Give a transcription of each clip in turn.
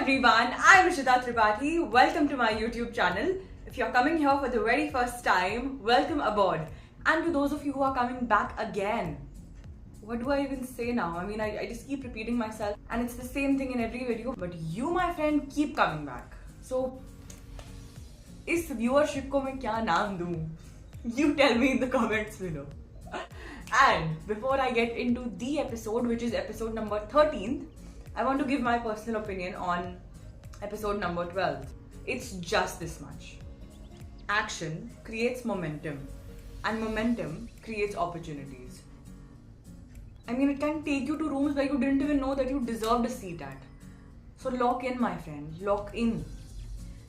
everyone, I'm Rishita Tripathi. Welcome to my YouTube channel. If you're coming here for the very first time, welcome aboard. And to those of you who are coming back again, what do I even say now? I mean, I just keep repeating myself and it's the same thing in every video. But you, my friend, keep coming back. So, इस viewership को मैं क्या नाम दूँ? You tell me in the comments below. And before I get into the episode, which is episode number 13th, I want to give my personal opinion on episode number 12. It's just this much. Action creates momentum, and momentum creates opportunities. I mean, it can take you to rooms where you didn't even know that you deserved a seat at. So lock in, my friend, lock in.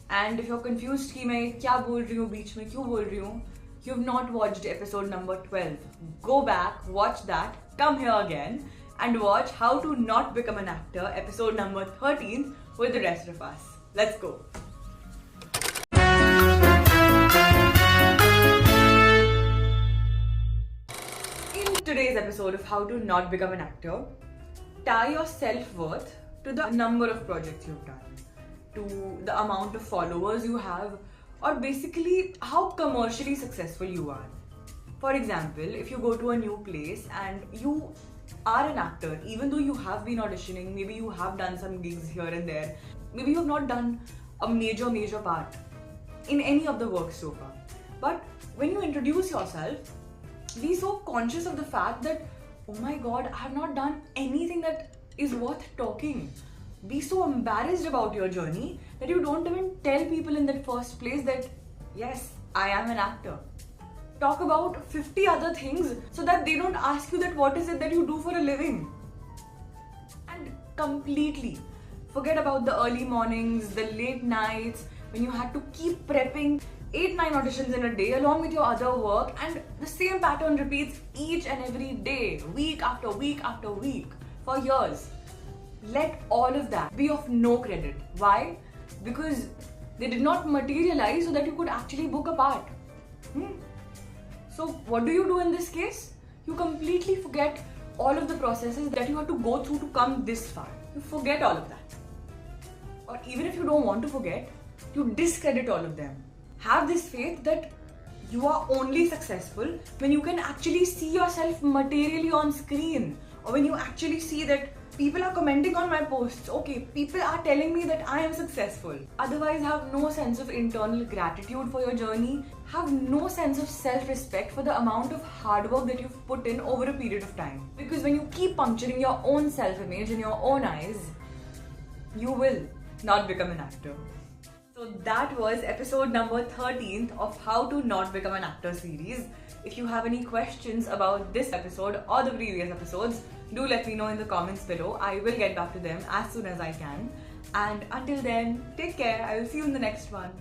And if you're confused कि मैं क्या बोल रही हूँ बीच में क्यों बोल रही हूँ, you've not watched episode number 12. Go back, watch that, come here again, and watch How to Not Become an Actor, episode number 13, with the rest of us. Let's go. In today's episode of How to Not Become an Actor, tie your self-worth to the number of projects you've done, to the amount of followers you have, or basically how commercially successful you are. For example, if you go to a new place and you are an actor, even though you have been auditioning, maybe you have done some gigs here and there, maybe you have not done a major part in any of the work so far. But when you introduce yourself, be so conscious of the fact that, oh my god, I have not done anything that is worth talking. Be so embarrassed about your journey that you don't even tell people in that first place that, yes, I am an actor. Talk about 50 other things so that they don't ask you that what is it that you do for a living. And completely forget about the early mornings, the late nights, when you had to keep prepping 8-9 auditions in a day along with your other work, and the same pattern repeats each and every day, week after week after week, for years. Let all of that be of no credit. Why? Because they did not materialize so that you could actually book a part. So what do you do in this case? You completely forget all of the processes that you have to go through to come this far. You forget all of that. Or even if you don't want to forget, you discredit all of them. Have this faith that you are only successful when you can actually see yourself materially on screen, or when you actually see that people are commenting on my posts. Okay, people are telling me that I am successful. Otherwise, have no sense of internal gratitude for your journey. Have no sense of self-respect for the amount of hard work that you've put in over a period of time. Because when you keep puncturing your own self-image in your own eyes, you will not become an actor. So that was episode number 13th of How to Not Become an Actor series. If you have any questions about this episode or the previous episodes, do let me know in the comments below. I will get back to them as soon as I can. And until then, take care. I will see you in the next one.